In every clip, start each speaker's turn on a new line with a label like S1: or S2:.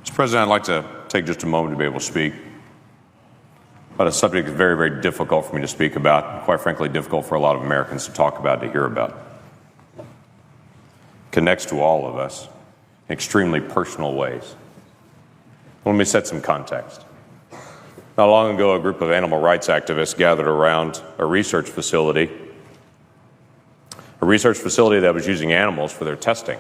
S1: Mr. President, I'd like to take just a moment to be able to speak about a subject that's very, very difficult for me to speak about, and quite frankly, difficult for a lot of Americans to talk about, to hear about. It connects to all of us in extremely personal ways. Let me set some context. Not long ago, a group of animal rights activists gathered around a research facility that was using animals for their testing.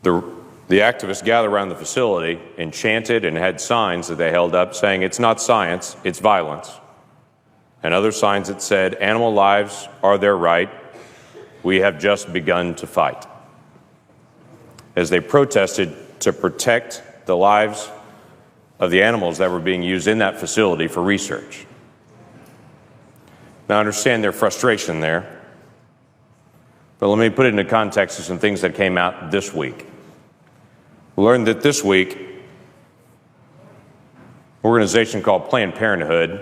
S1: The activists gathered around the facility and chanted and had signs that they held up saying, "It's not science, it's violence." And other signs that said, "Animal lives are their right. We have just begun to fight." As they protested to protect the lives of the animals that were being used in that facility for research. Now, I understand their frustration there, but let me put it into context of some things that came out this week. We learned that this week, an organization called Planned Parenthood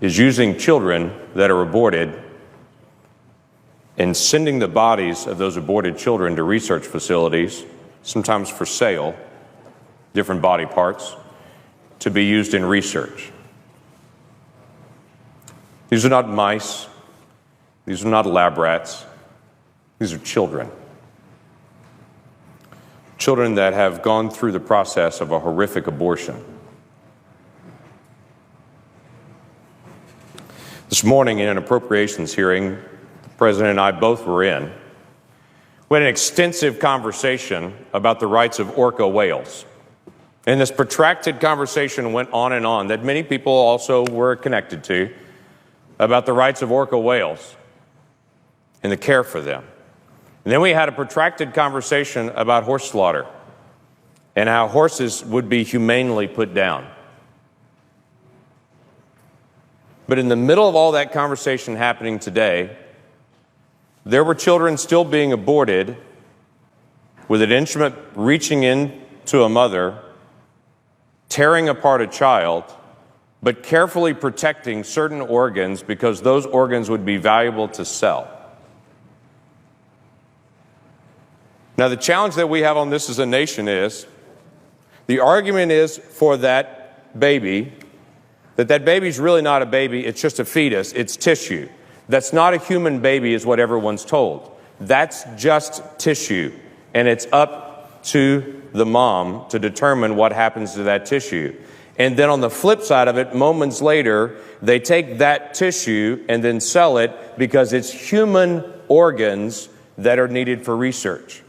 S1: is using children that are aborted and sending the bodies of those aborted children to research facilities, sometimes for sale, different body parts, to be used in research. These are not mice. These are not lab rats. These are children. Children that have gone through the process of a horrific abortion. This morning in an appropriations hearing, the President and I both were in, we had an extensive conversation about the rights of orca whales. And this protracted conversation went on and on that many people also were connected to about the rights of orca whales and the care for them. And then we had a protracted conversation about horse slaughter and how horses would be humanely put down. But in the middle of all that conversation happening today, there were children still being aborted with an instrument reaching into a mother, tearing apart a child, but carefully protecting certain organs because those organs would be valuable to sell. Now, the challenge that we have on this as a nation is, the argument is for that baby, that baby's really not a baby, it's just a fetus, it's tissue. That's not a human baby is what everyone's told. That's just tissue, and it's up to the mom to determine what happens to that tissue. And then on the flip side of it, moments later, they take that tissue and then sell it because it's human organs that are needed for research.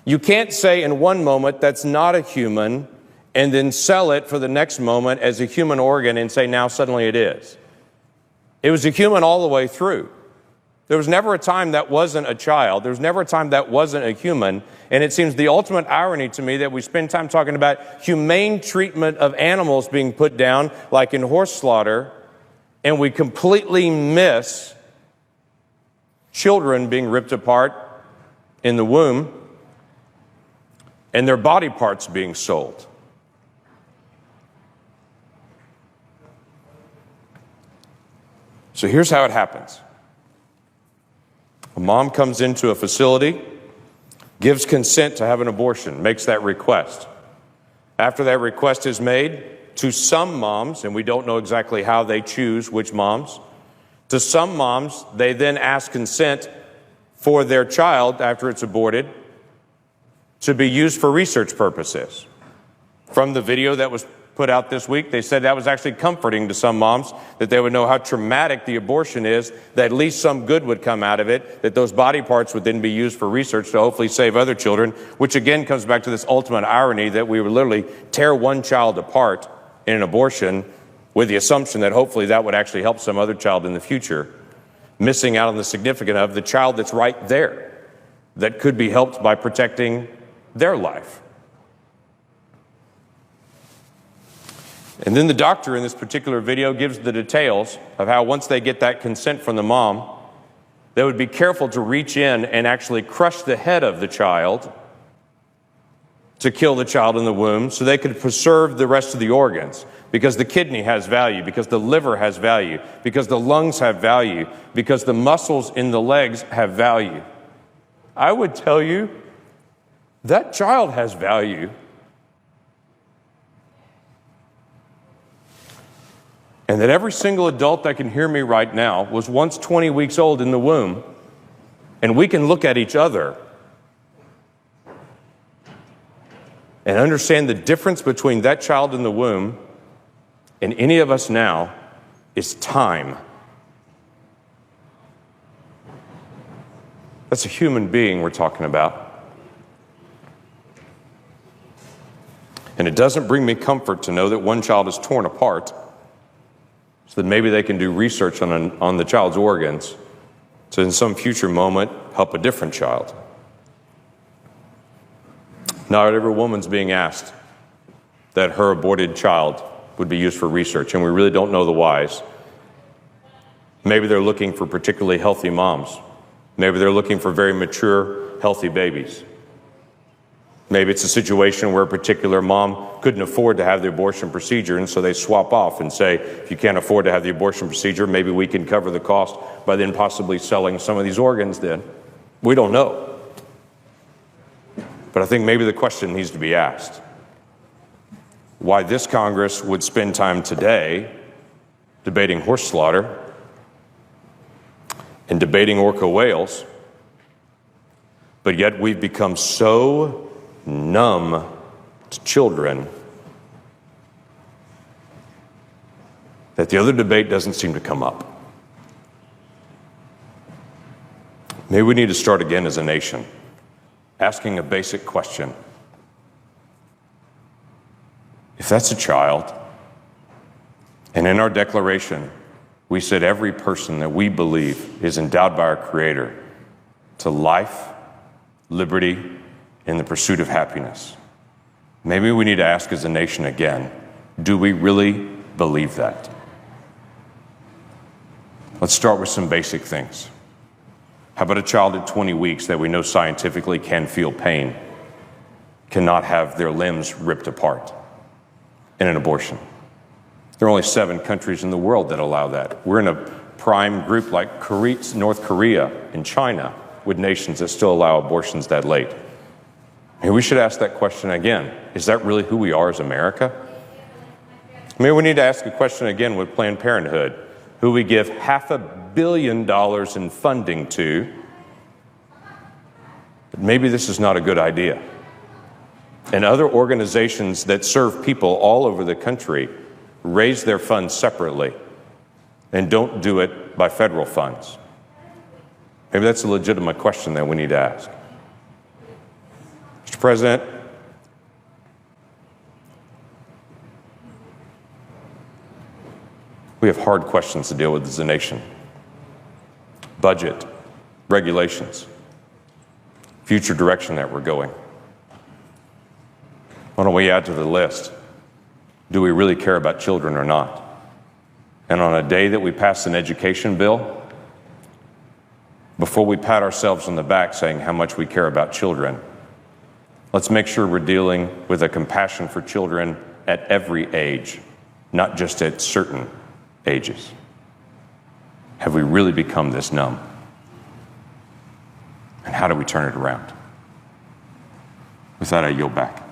S1: You can't say in one moment that's not a human and then sell it for the next moment as a human organ and say now suddenly it is. It was a human all the way through. There was never a time that wasn't a child. There was never a time that wasn't a human. And it seems the ultimate irony to me that we spend time talking about humane treatment of animals being put down, like in horse slaughter, and we completely miss children being ripped apart in the womb and their body parts being sold. So here's how it happens. A mom comes into a facility, gives consent to have an abortion, makes that request. After that request is made, to some moms, and we don't know exactly how they choose which moms, to some moms, they then ask consent for their child after it's aborted to be used for research purposes. From the video that was put out this week, they said that was actually comforting to some moms, that they would know how traumatic the abortion is, that at least some good would come out of it, that those body parts would then be used for research to hopefully save other children, which again comes back to this ultimate irony that we would literally tear one child apart in an abortion with the assumption that hopefully that would actually help some other child in the future, missing out on the significance of the child that's right there that could be helped by protecting their life. And then the doctor in this particular video gives the details of how once they get that consent from the mom, they would be careful to reach in and actually crush the head of the child to kill the child in the womb so they could preserve the rest of the organs, because the kidney has value, because the liver has value, because the lungs have value, because the muscles in the legs have value. I would tell you that child has value. And that every single adult that can hear me right now was once 20 weeks old in the womb, and we can look at each other and understand the difference between that child in the womb and any of us now is time. That's a human being we're talking about. And it doesn't bring me comfort to know that one child is torn apart, so that maybe they can do research on the child's organs to in some future moment help a different child. Not every woman's being asked that her aborted child would be used for research, and we really don't know the whys. Maybe they're looking for particularly healthy moms. Maybe they're looking for very mature, healthy babies. Maybe it's a situation where a particular mom couldn't afford to have the abortion procedure, and so they swap off and say, if you can't afford to have the abortion procedure, maybe we can cover the cost by then possibly selling some of these organs then. We don't know. But I think maybe the question needs to be asked. Why this Congress would spend time today debating horse slaughter and debating orca whales, but yet we've become so numb to children that the other debate doesn't seem to come up. Maybe we need to start again as a nation, asking a basic question. If that's a child, and in our declaration, we said every person that we believe is endowed by our Creator to life, liberty, and the pursuit of happiness. Maybe we need to ask as a nation again, do we really believe that? Let's start with some basic things. How about a child at 20 weeks that we know scientifically can feel pain, cannot have their limbs ripped apart in an abortion? There are only 7 countries in the world that allow that. We're in a prime group like North Korea and China with nations that still allow abortions that late. Maybe we should ask that question again. Is that really who we are as America? Maybe we need to ask a question again with Planned Parenthood, who we give $500 million in funding to. But maybe this is not a good idea. And other organizations that serve people all over the country raise their funds separately and don't do it by federal funds. Maybe that's a legitimate question that we need to ask. Mr. President, we have hard questions to deal with as a nation. Budget, regulations, future direction that we're going. Why don't we add to the list? Do we really care about children or not? And on a day that we pass an education bill, before we pat ourselves on the back saying how much we care about children, let's make sure we're dealing with a compassion for children at every age, not just at certain ages. Have we really become this numb? And how do we turn it around? With that, I yield back.